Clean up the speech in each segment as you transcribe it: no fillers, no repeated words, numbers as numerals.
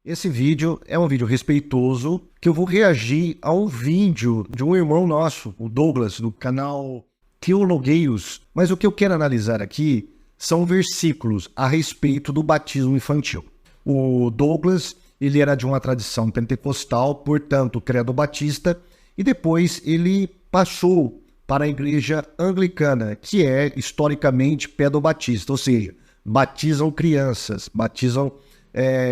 Esse vídeo é um vídeo respeitoso que eu vou reagir a um vídeo de um irmão nosso, o Douglas, do canal Teologueios. Mas o que eu quero analisar aqui são versículos a respeito do batismo infantil. O Douglas, ele era de uma tradição pentecostal, portanto, credo batista, e depois ele passou para a igreja anglicana, que é historicamente pedobatista, ou seja, batizam crianças, batizam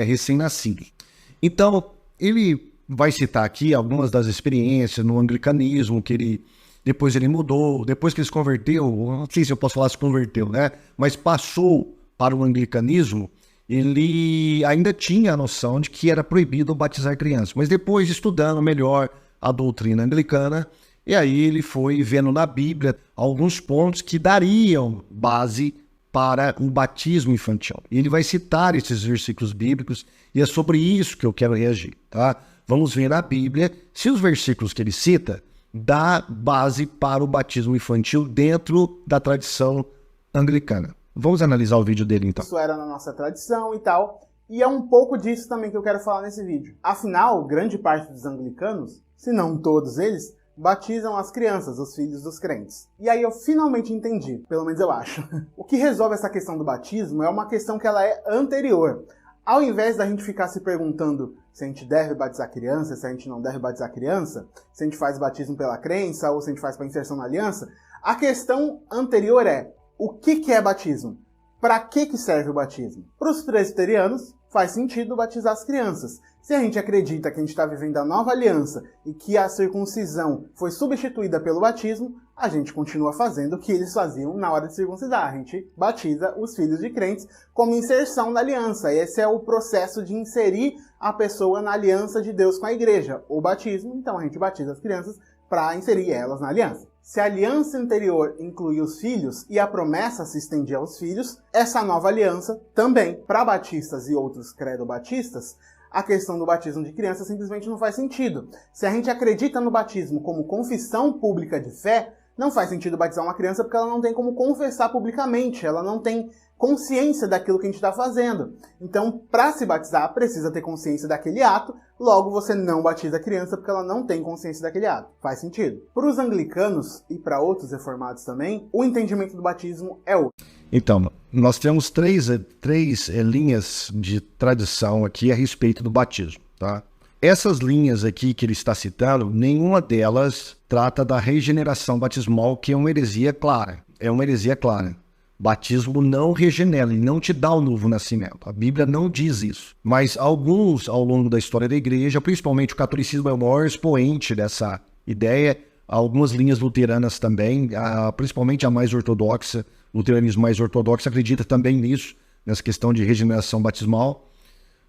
recém-nascidos. Então, ele vai citar aqui algumas das experiências no anglicanismo, que depois ele mudou, depois que ele se converteu, não sei se eu posso falar se converteu, né? Mas passou para o anglicanismo, ele ainda tinha a noção de que era proibido batizar crianças. Mas depois, estudando melhor a doutrina anglicana, e aí ele foi vendo na Bíblia alguns pontos que dariam base para um batismo infantil. E ele vai citar esses versículos bíblicos e é sobre isso que eu quero reagir, tá? Vamos ver na Bíblia se os versículos que ele cita dá base para o batismo infantil dentro da tradição anglicana. Vamos analisar o vídeo dele então. Isso era na nossa tradição e tal, e é um pouco disso também que eu quero falar nesse vídeo. Afinal, grande parte dos anglicanos, se não todos eles, batizam as crianças, os filhos dos crentes. E aí eu finalmente entendi, pelo menos eu acho. O que resolve essa questão do batismo é uma questão que ela é anterior. Ao invés da gente ficar se perguntando se a gente deve batizar criança, se a gente não deve batizar criança, se a gente faz batismo pela crença ou se a gente faz para inserção na aliança, a questão anterior é: o que é batismo? Para que serve o batismo? Para os presbiterianos, faz sentido batizar as crianças. Se a gente acredita que a gente está vivendo a nova aliança e que a circuncisão foi substituída pelo batismo, a gente continua fazendo o que eles faziam na hora de circuncidar. A gente batiza os filhos de crentes como inserção na aliança. Esse é o processo de inserir a pessoa na aliança de Deus com a igreja. O batismo, então a gente batiza as crianças para inserir elas na aliança. Se a aliança anterior incluía os filhos e a promessa se estendia aos filhos, essa nova aliança também, para batistas e outros credo-batistas, a questão do batismo de criança simplesmente não faz sentido. Se a gente acredita no batismo como confissão pública de fé, não faz sentido batizar uma criança porque ela não tem como confessar publicamente, ela não tem consciência daquilo que a gente está fazendo. Então, para se batizar, precisa ter consciência daquele ato, logo você não batiza a criança porque ela não tem consciência daquele ato. Faz sentido. Para os anglicanos e para outros reformados também, o entendimento do batismo é outro. Então, nós temos três linhas de tradição aqui a respeito do batismo, tá? Essas linhas aqui que ele está citando, nenhuma delas trata da regeneração batismal, que é uma heresia clara. É uma heresia clara. Batismo não regenera, ele não te dá o novo nascimento. A Bíblia não diz isso. Mas alguns, ao longo da história da igreja, principalmente o catolicismo é o maior expoente dessa ideia, algumas linhas luteranas também, principalmente a mais ortodoxa, o luteranismo mais ortodoxo acredita também nisso, nessa questão de regeneração batismal.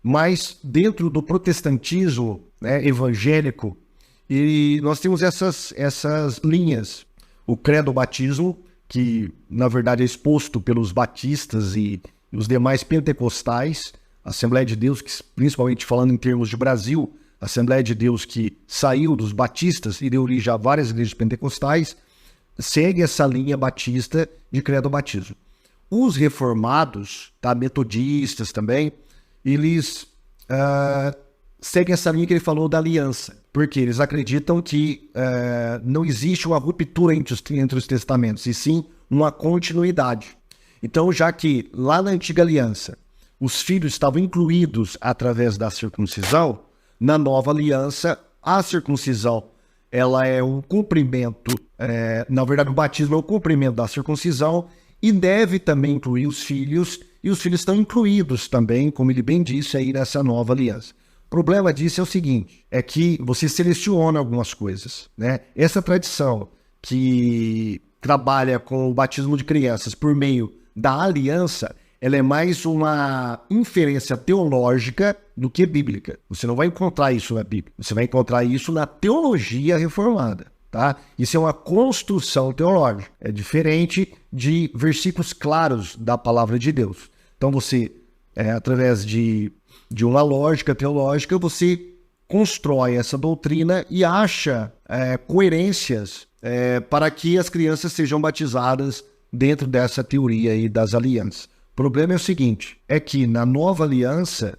Mas dentro do protestantismo, né, evangélico, nós temos essas linhas. O credo-batismo, que na verdade é exposto pelos batistas e os demais pentecostais, a Assembleia de Deus, que, principalmente falando em termos de Brasil, a Assembleia de Deus que saiu dos batistas e deu origem a várias igrejas pentecostais, segue essa linha batista de credo-batismo. Os reformados, tá, metodistas também, eles seguem essa linha que ele falou da aliança, porque eles acreditam que não existe uma ruptura entre os testamentos, e sim uma continuidade. Então, já que lá na antiga aliança os filhos estavam incluídos através da circuncisão, na nova aliança a circuncisão ela é um cumprimento, na verdade o batismo é o cumprimento da circuncisão e deve também incluir os filhos, e os filhos estão incluídos também, como ele bem disse aí, nessa nova aliança. O problema disso é o seguinte, é que você seleciona algumas coisas, né? Essa tradição que trabalha com o batismo de crianças por meio da aliança, ela é mais uma inferência teológica do que bíblica. Você não vai encontrar isso na Bíblia, você vai encontrar isso na teologia reformada, tá? Isso é uma construção teológica, é diferente de versículos claros da palavra de Deus. Então você, através de uma lógica teológica, você constrói essa doutrina e acha coerências para que as crianças sejam batizadas dentro dessa teoria aí das alianças. O problema é o seguinte, é que na nova aliança,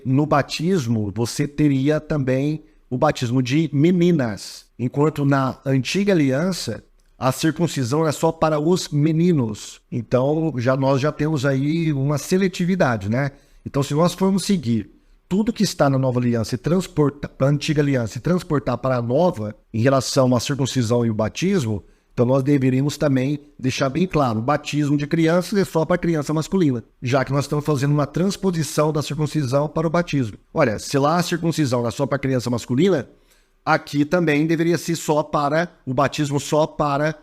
no batismo, você teria também o batismo de meninas, enquanto na antiga aliança, a circuncisão é só para os meninos. Então, nós já temos aí uma seletividade, né? Então, se nós formos seguir tudo que está na nova aliança e transportar para a antiga aliança e transportar para a nova em relação à circuncisão e o batismo, então nós deveríamos também deixar bem claro, o batismo de crianças é só para criança masculina, já que nós estamos fazendo uma transposição da circuncisão para o batismo. Olha, se lá a circuncisão é só para criança masculina, aqui também deveria ser só para o batismo só para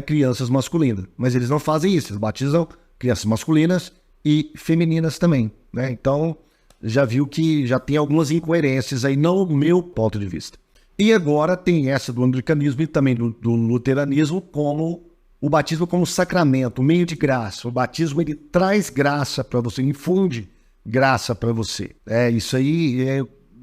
crianças masculinas. Mas eles não fazem isso, eles batizam crianças masculinas e femininas também, né? Então, já viu que já tem algumas incoerências aí, no meu ponto de vista. E agora tem essa do anglicanismo e também do luteranismo, como o batismo como sacramento, meio de graça. O batismo, ele traz graça para você, infunde graça para você. Isso aí,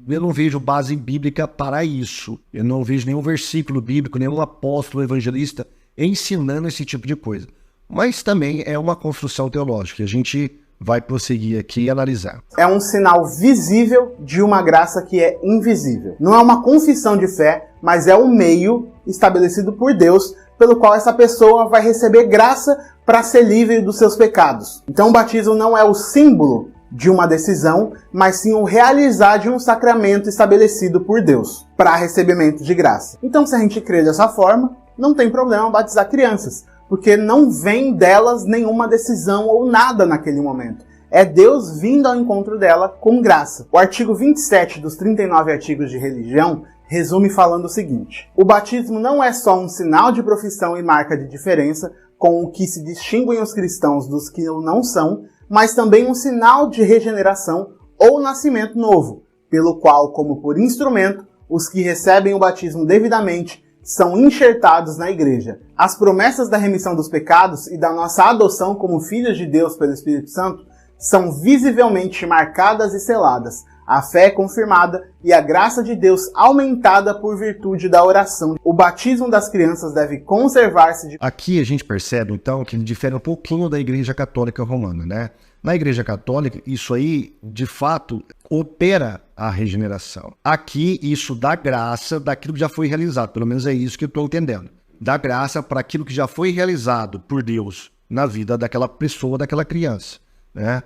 eu não vejo base bíblica para isso. Eu não vejo nenhum versículo bíblico, nenhum apóstolo evangelista ensinando esse tipo de coisa. Mas também é uma construção teológica. A gente vai prosseguir aqui e analisar. É um sinal visível de uma graça que é invisível. Não é uma confissão de fé, mas é um meio estabelecido por Deus, pelo qual essa pessoa vai receber graça para ser livre dos seus pecados. Então o batismo não é o símbolo de uma decisão, mas sim o realizar de um sacramento estabelecido por Deus para recebimento de graça. Então, se a gente crê dessa forma, não tem problema batizar crianças, porque não vem delas nenhuma decisão ou nada naquele momento. É Deus vindo ao encontro dela com graça. O artigo 27 dos 39 artigos de religião resume falando o seguinte: o batismo não é só um sinal de profissão e marca de diferença com o que se distinguem os cristãos dos que não são, mas também um sinal de regeneração ou nascimento novo, pelo qual, como por instrumento, os que recebem o batismo devidamente são enxertados na igreja. As promessas da remissão dos pecados e da nossa adoção como filhos de Deus pelo Espírito Santo são visivelmente marcadas e seladas, a fé é confirmada e a graça de Deus aumentada por virtude da oração. O batismo das crianças deve conservar-se de... Aqui a gente percebe, então, que ele difere um pouquinho da Igreja Católica Romana, né? Na Igreja Católica, isso aí, de fato, opera a regeneração. Aqui, isso dá graça daquilo que já foi realizado. Pelo menos é isso que eu estou entendendo. Dá graça para aquilo que já foi realizado por Deus na vida daquela pessoa, daquela criança, né?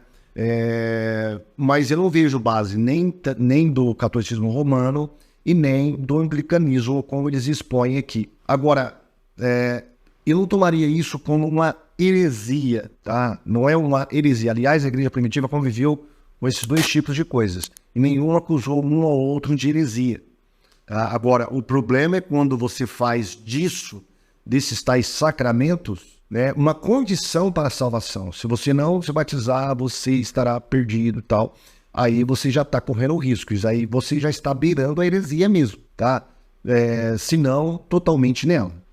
Mas eu não vejo base nem do catolicismo romano e nem do anglicanismo, como eles expõem aqui. Agora, eu não tomaria isso como uma heresia, tá? Não é uma heresia. Aliás, a igreja primitiva conviveu com esses dois tipos de coisas. E nenhum acusou um ou outro de heresia. Tá? Agora, o problema é quando você faz desses tais sacramentos, né, uma condição para a salvação. Se você não se batizar, você estará perdido e tal. Aí você já está correndo riscos. Aí você já está beirando a heresia mesmo, tá? Se não, totalmente nela.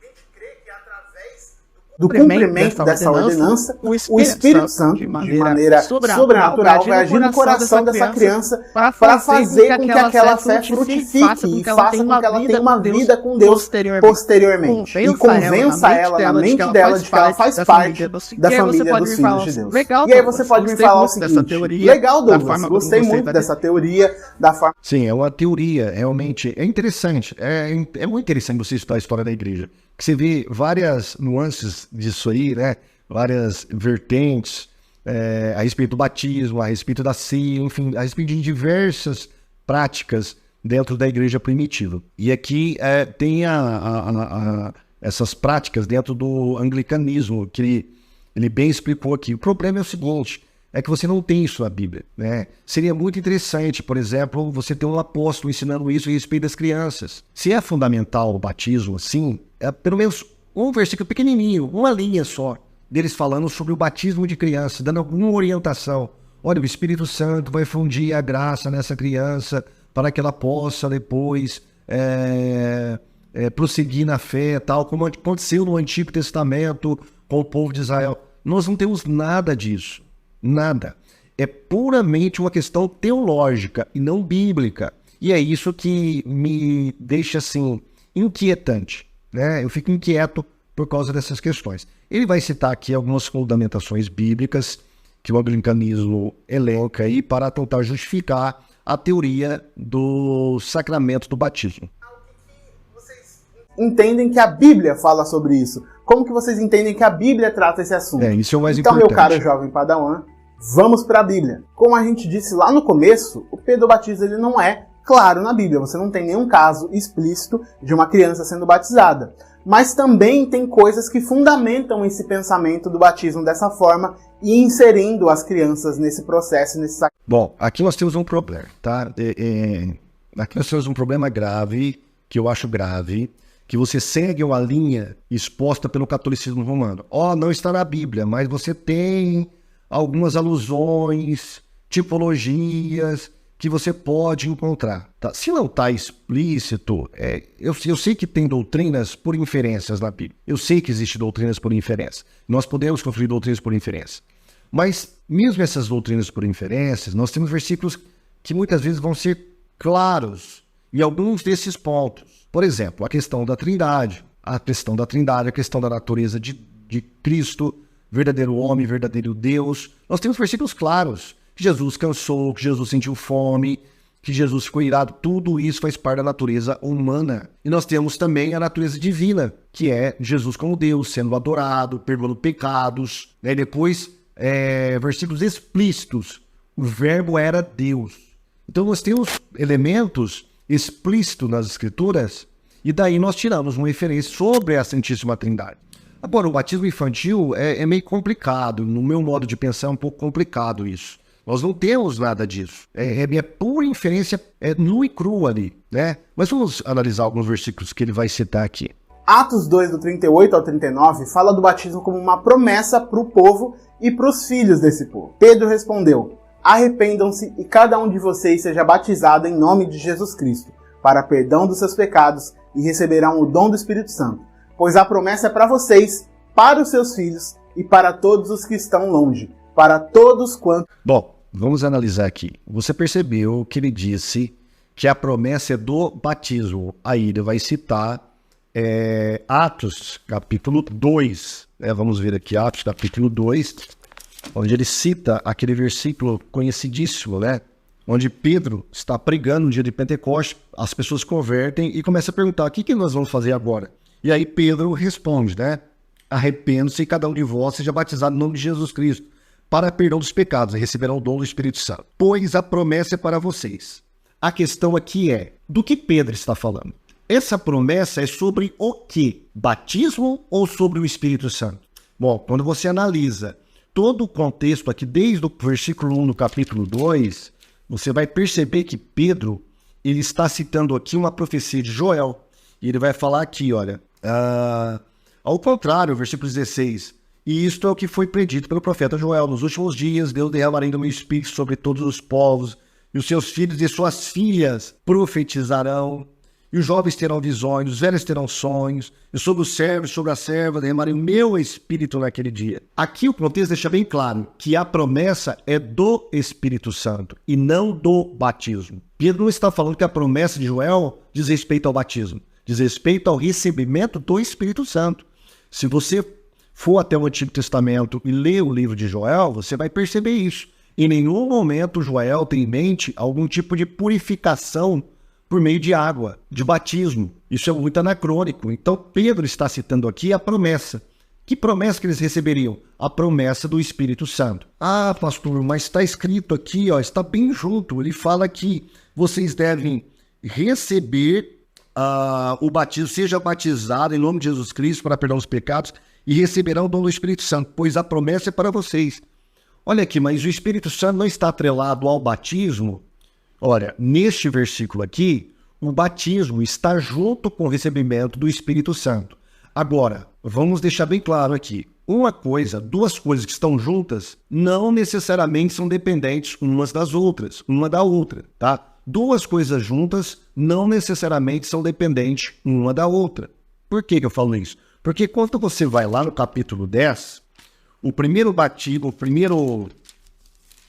Do cumprimento dessa ordenança, o Espírito Santo, de maneira sobrenatural, vai agir no coração dessa criança para fazer com que aquela fé frutifique e faça com que ela tenha uma vida com Deus posteriormente. E convença ela, na mente dela, de que ela faz parte da família dos filhos de Deus. E aí você pode me falar o seguinte: legal, Douglas, gostei muito dessa teoria, da forma... Sim, é uma teoria, realmente, é interessante. É muito interessante você estudar a história da igreja. Que você vê várias nuances disso aí, né? Várias vertentes a respeito do batismo, a respeito da ceia, enfim, a respeito de diversas práticas dentro da igreja primitiva. E aqui tem essas práticas dentro do anglicanismo, que ele bem explicou aqui. O problema é o seguinte, é que você não tem isso na Bíblia, né? Seria muito interessante, por exemplo, você ter um apóstolo ensinando isso a respeito das crianças. Se é fundamental o batismo, assim, pelo menos um versículo pequenininho, uma linha só, deles falando sobre o batismo de criança, dando alguma orientação. Olha, o Espírito Santo vai fundir a graça nessa criança para que ela possa depois prosseguir na fé, tal como aconteceu no Antigo Testamento com o povo de Israel. Nós não temos nada disso. Nada. É puramente uma questão teológica e não bíblica. E é isso que me deixa, assim, inquietante. né? Eu fico inquieto por causa dessas questões. Ele vai citar aqui algumas fundamentações bíblicas que o anglicanismo elenca aí para tentar justificar a teoria do sacramento do batismo. Entendem que a Bíblia fala sobre isso? Como que vocês entendem que a Bíblia trata esse assunto? Isso é o mais então, importante. Meu caro jovem padawan, vamos para a Bíblia. Como a gente disse lá no começo, o Pedro Batismo ele não é claro na Bíblia. Você não tem nenhum caso explícito de uma criança sendo batizada. Mas também tem coisas que fundamentam esse pensamento do batismo dessa forma e inserindo as crianças nesse processo, nesse sacramento. Bom, aqui nós temos um problema, tá? Aqui nós temos um problema grave, que eu acho grave, que você segue uma linha exposta pelo catolicismo romano. Não está na Bíblia, mas você tem algumas alusões, tipologias que você pode encontrar. Tá? Se não está explícito, eu sei que tem doutrinas por inferências na Bíblia. Eu sei que existem doutrinas por inferência. Nós podemos construir doutrinas por inferência. Mas, mesmo essas doutrinas por inferências, nós temos versículos que muitas vezes vão ser claros em alguns desses pontos. Por exemplo, a questão da Trindade, a questão da natureza de Cristo, verdadeiro homem, verdadeiro Deus. Nós temos versículos claros, que Jesus cansou, que Jesus sentiu fome, que Jesus ficou irado. Tudo isso faz parte da natureza humana. E nós temos também a natureza divina, que é Jesus como Deus, sendo adorado, perdoando pecados. E depois, versículos explícitos, o verbo era Deus. Então nós temos elementos explícitos nas Escrituras, e daí nós tiramos uma referência sobre a Santíssima Trindade. Agora, o batismo infantil é meio complicado, no meu modo de pensar é um pouco complicado isso. Nós não temos nada disso, é pura inferência, nua e crua ali, né? Mas vamos analisar alguns versículos que ele vai citar aqui. Atos 2, do 38 ao 39, fala do batismo como uma promessa para o povo e para os filhos desse povo. Pedro respondeu: arrependam-se e cada um de vocês seja batizado em nome de Jesus Cristo, para perdão dos seus pecados, e receberão o dom do Espírito Santo. Pois a promessa é para vocês, para os seus filhos e para todos os que estão longe, para todos quantos... Bom, vamos analisar aqui. Você percebeu que ele disse que a promessa é do batismo. Aí ele vai citar Atos, capítulo 2. Vamos ver aqui, Atos, capítulo 2, onde ele cita aquele versículo conhecidíssimo, né? Onde Pedro está pregando no dia de Pentecostes, as pessoas convertem e começam a perguntar: o que nós vamos fazer agora? E aí Pedro responde, né? Arrependam-se e cada um de vós seja batizado no nome de Jesus Cristo, para perdão dos pecados, e receberão o dom do Espírito Santo. Pois a promessa é para vocês. A questão aqui é, do que Pedro está falando? Essa promessa é sobre o quê? Batismo ou sobre o Espírito Santo? Bom, quando você analisa todo o contexto aqui, desde o versículo 1 do capítulo 2, você vai perceber que Pedro, ele está citando aqui uma profecia de Joel. E ele vai falar aqui, olha, ao contrário, versículo 16, e isto é o que foi predito pelo profeta Joel: nos últimos dias Deus derramará do meu espírito sobre todos os povos, e os seus filhos e suas filhas profetizarão, e os jovens terão visões, os velhos terão sonhos, e sobre os servos e sobre a serva derramarei o meu espírito naquele dia. Aqui o contexto deixa bem claro que a promessa é do Espírito Santo e não do batismo. Pedro não está falando que a promessa de Joel diz respeito ao batismo, diz respeito ao recebimento do Espírito Santo. Se você for até o Antigo Testamento e ler o livro de Joel, você vai perceber isso. Em nenhum momento Joel tem em mente algum tipo de purificação por meio de água, de batismo. Isso é muito anacrônico. Então Pedro está citando aqui a promessa. Que promessa que eles receberiam? A promessa do Espírito Santo. Ah, pastor, mas está escrito aqui, está bem junto. Ele fala que vocês devem receber o batismo, seja batizado em nome de Jesus Cristo para perdão dos pecados, e receberão o dom do Espírito Santo, pois a promessa é para vocês. Olha aqui, mas o Espírito Santo não está atrelado ao batismo? Olha, neste versículo aqui, o batismo está junto com o recebimento do Espírito Santo. Agora, vamos deixar bem claro aqui, duas coisas que estão juntas não necessariamente são dependentes umas das outras, uma da outra, tá? Duas coisas juntas não necessariamente são dependentes uma da outra. Por que eu falo isso? Porque quando você vai lá no capítulo 10, o primeiro batismo,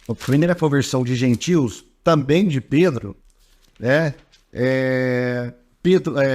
a primeira conversão de gentios, também de Pedro, né?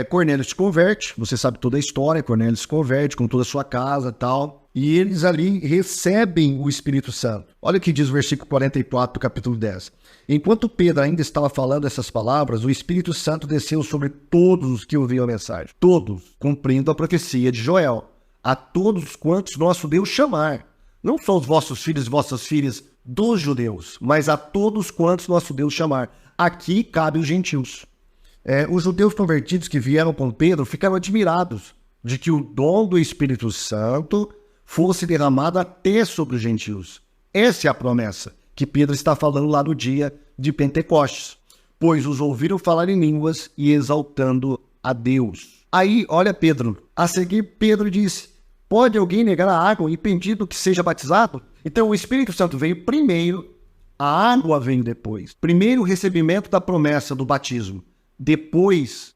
Cornélio se converte, você sabe toda a história, Cornélio se converte com toda a sua casa e tal, e eles ali recebem o Espírito Santo. Olha o que diz o versículo 44 do capítulo 10. Enquanto Pedro ainda estava falando essas palavras, o Espírito Santo desceu sobre todos os que ouviam a mensagem. Todos, cumprindo a profecia de Joel. A todos quantos nosso Deus chamar. Não só os vossos filhos e vossas filhas dos judeus, mas a todos quantos nosso Deus chamar. Aqui cabe os gentios. Os judeus convertidos que vieram com Pedro ficaram admirados de que o dom do Espírito Santo fosse derramado até sobre os gentios. Essa é a promessa que Pedro está falando lá no dia de Pentecostes. Pois os ouviram falar em línguas e exaltando a Deus. Aí, olha Pedro. A seguir, Pedro disse: pode alguém negar a água impedindo que seja batizado? Então o Espírito Santo veio primeiro, a água veio depois. Primeiro o recebimento da promessa do batismo. Depois,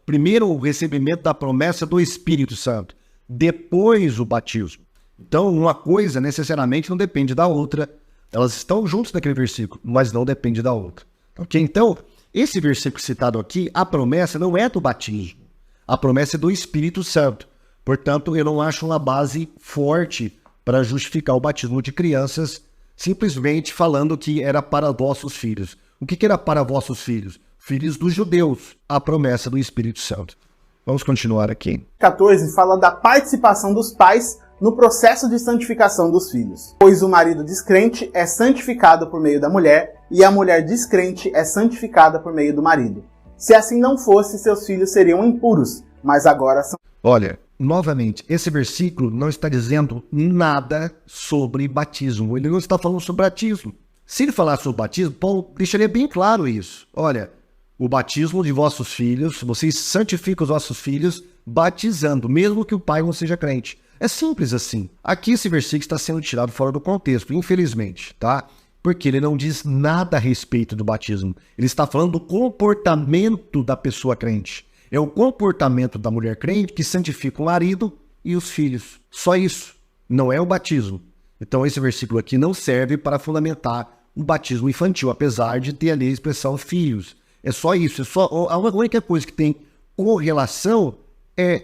primeiro o recebimento da promessa do Espírito Santo. Depois o batismo. Então uma coisa necessariamente não depende da outra. Elas estão juntas naquele versículo, mas não depende da outra. Ok? Então, esse versículo citado aqui, a promessa não é do batismo. A promessa é do Espírito Santo. Portanto, eu não acho uma base forte para justificar o batismo de crianças, simplesmente falando que era para vossos filhos. O que era para vossos filhos? Filhos dos judeus, a promessa do Espírito Santo. Vamos continuar aqui. 14 fala da participação dos pais no processo de santificação dos filhos. Pois o marido descrente é santificado por meio da mulher, e a mulher descrente é santificada por meio do marido. Se assim não fosse, seus filhos seriam impuros, mas agora são... Olha, novamente, esse versículo não está dizendo nada sobre batismo. Ele não está falando sobre batismo. Se ele falasse sobre batismo, Paulo deixaria bem claro isso. Olha, o batismo de vossos filhos, vocês santificam os vossos filhos batizando, mesmo que o pai não seja crente. É simples assim. Aqui esse versículo está sendo tirado fora do contexto, infelizmente, tá? Porque ele não diz nada a respeito do batismo. Ele está falando do comportamento da pessoa crente. É o comportamento da mulher crente que santifica o marido e os filhos. Só isso. Não é o batismo. Então esse versículo aqui não serve para fundamentar o batismo infantil, apesar de ter ali a expressão filhos. É só isso. A única coisa que tem correlação é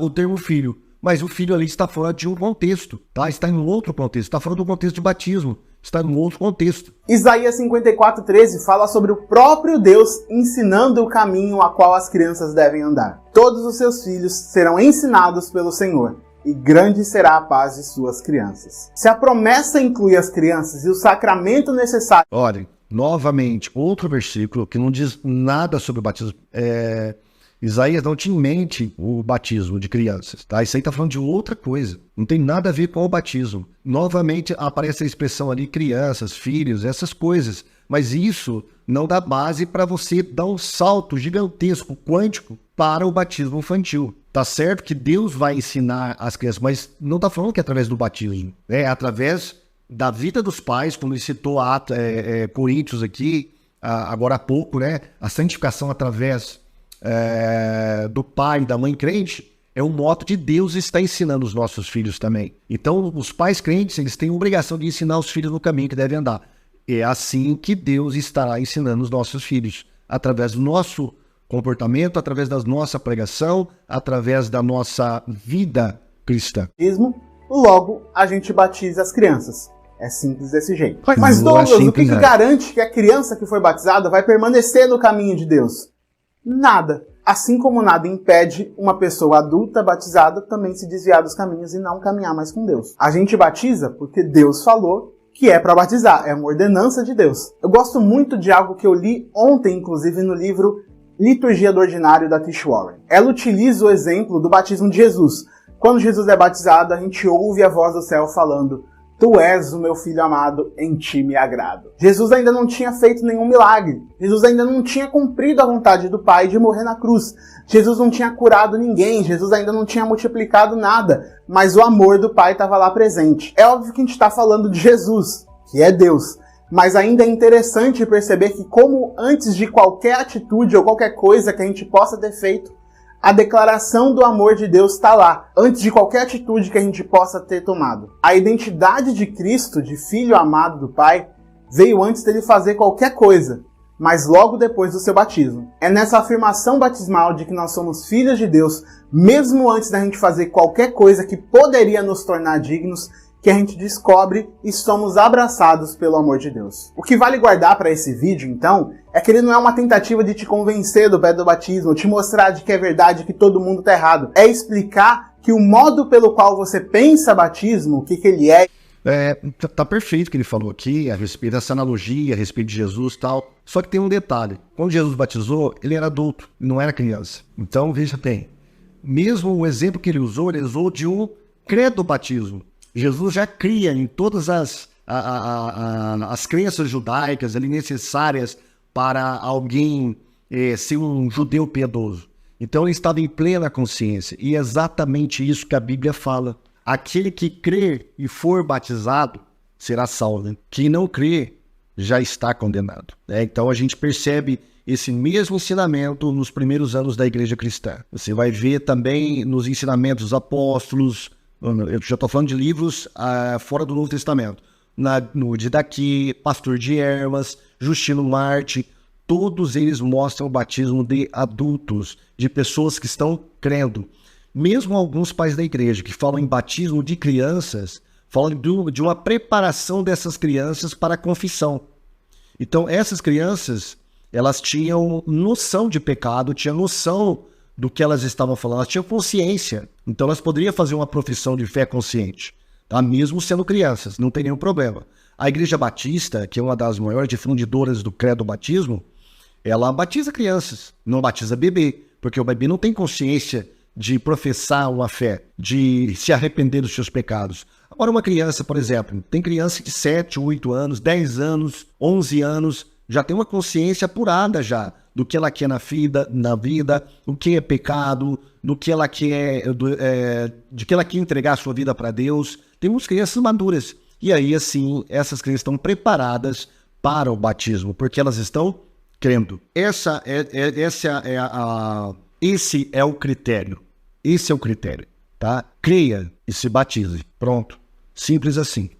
o termo filho. Mas o filho ali está fora de um contexto, tá? Está em um outro contexto. Está fora do contexto de batismo. Está em um outro contexto. Isaías 54:13 fala sobre o próprio Deus ensinando o caminho a qual as crianças devem andar. Todos os seus filhos serão ensinados pelo Senhor, e grande será a paz de suas crianças. Se a promessa inclui as crianças e o sacramento necessário... Olhem, novamente, outro versículo que não diz nada sobre o batismo. Isaías não tinha em mente o batismo de crianças, tá? Isso aí tá falando de outra coisa. Não tem nada a ver com o batismo. Novamente aparece a expressão ali, crianças, filhos, essas coisas. Mas isso não dá base para você dar um salto gigantesco, quântico, para o batismo infantil. Tá certo que Deus vai ensinar as crianças, mas não tá falando que é através do batismo. É através da vida dos pais, como ele citou Coríntios aqui, agora há pouco, né? A santificação através... do pai e da mãe crente, é um modo de Deus estar ensinando os nossos filhos também. Então, os pais crentes, eles têm a obrigação de ensinar os filhos no caminho que devem andar. É assim que Deus estará ensinando os nossos filhos, através do nosso comportamento, através da nossa pregação, através da nossa vida cristã. Logo, a gente batiza as crianças. É simples desse jeito. Mas Douglas, o que garante que a criança que foi batizada vai permanecer no caminho de Deus? Nada. Assim como nada impede uma pessoa adulta batizada também se desviar dos caminhos e não caminhar mais com Deus. A gente batiza porque Deus falou que é para batizar. É uma ordenança de Deus. Eu gosto muito de algo que eu li ontem, inclusive, no livro Liturgia do Ordinário, da Tish Warren. Ela utiliza o exemplo do batismo de Jesus. Quando Jesus é batizado, a gente ouve a voz do céu falando: Tu és o meu filho amado, em ti me agrado. Jesus ainda não tinha feito nenhum milagre. Jesus ainda não tinha cumprido a vontade do Pai de morrer na cruz. Jesus não tinha curado ninguém. Jesus ainda não tinha multiplicado nada. Mas o amor do Pai estava lá presente. É óbvio que a gente está falando de Jesus, que é Deus. Mas ainda é interessante perceber que, como antes de qualquer atitude ou qualquer coisa que a gente possa ter feito, a declaração do amor de Deus está lá, antes de qualquer atitude que a gente possa ter tomado. A identidade de Cristo, de Filho amado do Pai, veio antes dele fazer qualquer coisa. mas logo depois do seu batismo. É nessa afirmação batismal de que nós somos filhos de Deus, mesmo antes da gente fazer qualquer coisa que poderia nos tornar dignos, que a gente descobre e somos abraçados pelo amor de Deus. O que vale guardar para esse vídeo, então, é que ele não é uma tentativa de te convencer do pé do batismo, te mostrar de que é verdade, que todo mundo tá errado. É explicar que o modo pelo qual você pensa batismo, o que ele é... Tá perfeito o que ele falou aqui, a respeito dessa analogia, a respeito de Jesus e tal. Só que tem um detalhe. Quando Jesus batizou, ele era adulto, não era criança. Então, veja bem, mesmo o exemplo que ele usou de um credo-batismo. Jesus já cria em todas as crenças judaicas ali necessárias para alguém ser um judeu piedoso. Então ele estava em plena consciência. E é exatamente isso que a Bíblia fala. Aquele que crer e for batizado será salvo. Quem não crer já está condenado. Então a gente percebe esse mesmo ensinamento nos primeiros anos da igreja cristã. Você vai ver também nos ensinamentos dos apóstolos. Eu já estou falando de livros fora do Novo Testamento. No Didaquê, Pastor de Hermas, Justino Marte, todos eles mostram o batismo de adultos, de pessoas que estão crendo. Mesmo alguns pais da igreja que falam em batismo de crianças, falam de uma preparação dessas crianças para a confissão. Então essas crianças, elas tinham noção de pecado, tinham noção do que elas estavam falando, elas tinham consciência. Então elas poderiam fazer uma profissão de fé consciente, tá? Mesmo sendo crianças, não tem nenhum problema. A Igreja Batista, que é uma das maiores difundidoras do credo batismo, ela batiza crianças, não batiza bebê, porque o bebê não tem consciência de professar uma fé, de se arrepender dos seus pecados. Agora uma criança, por exemplo, tem criança de 7, 8 anos, 10 anos, 11 anos, já tem uma consciência apurada já do que ela quer na vida, o que é pecado, do que ela quer, de que ela quer entregar a sua vida para Deus. Temos crianças maduras. E aí, assim, essas crianças estão preparadas para o batismo, porque elas estão crendo. Esse é o critério. Esse é o critério, tá? Creia e se batize. Pronto. Simples assim.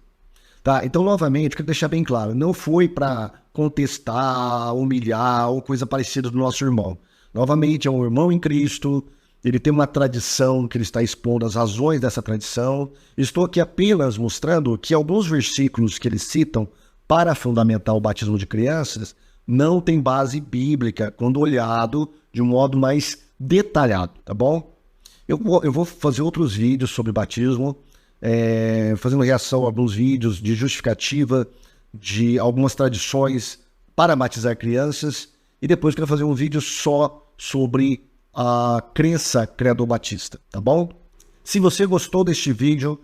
Tá? Então, novamente, quero deixar bem claro, não foi para contestar, humilhar ou coisa parecida do nosso irmão. Novamente, é um irmão em Cristo, ele tem uma tradição que ele está expondo as razões dessa tradição. Estou aqui apenas mostrando que alguns versículos que eles citam para fundamentar o batismo de crianças não tem base bíblica quando olhado de um modo mais detalhado, tá bom? Eu vou fazer outros vídeos sobre batismo, fazendo reação a alguns vídeos de justificativa de algumas tradições para batizar crianças, e depois quero fazer um vídeo só sobre a crença credo-batista, tá bom? Se você gostou deste vídeo,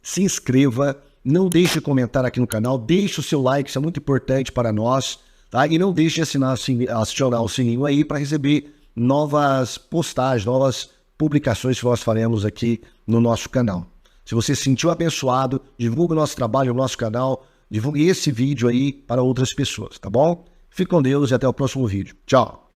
se inscreva, não deixe de comentar aqui no canal, deixe o seu like, isso é muito importante para nós, tá? E não deixe de acionar o sininho aí para receber novas postagens, novas publicações que nós faremos aqui no nosso canal. Se você se sentiu abençoado, divulgue o nosso trabalho no nosso canal, divulgue esse vídeo aí para outras pessoas, tá bom? Fique com Deus e até o próximo vídeo. Tchau!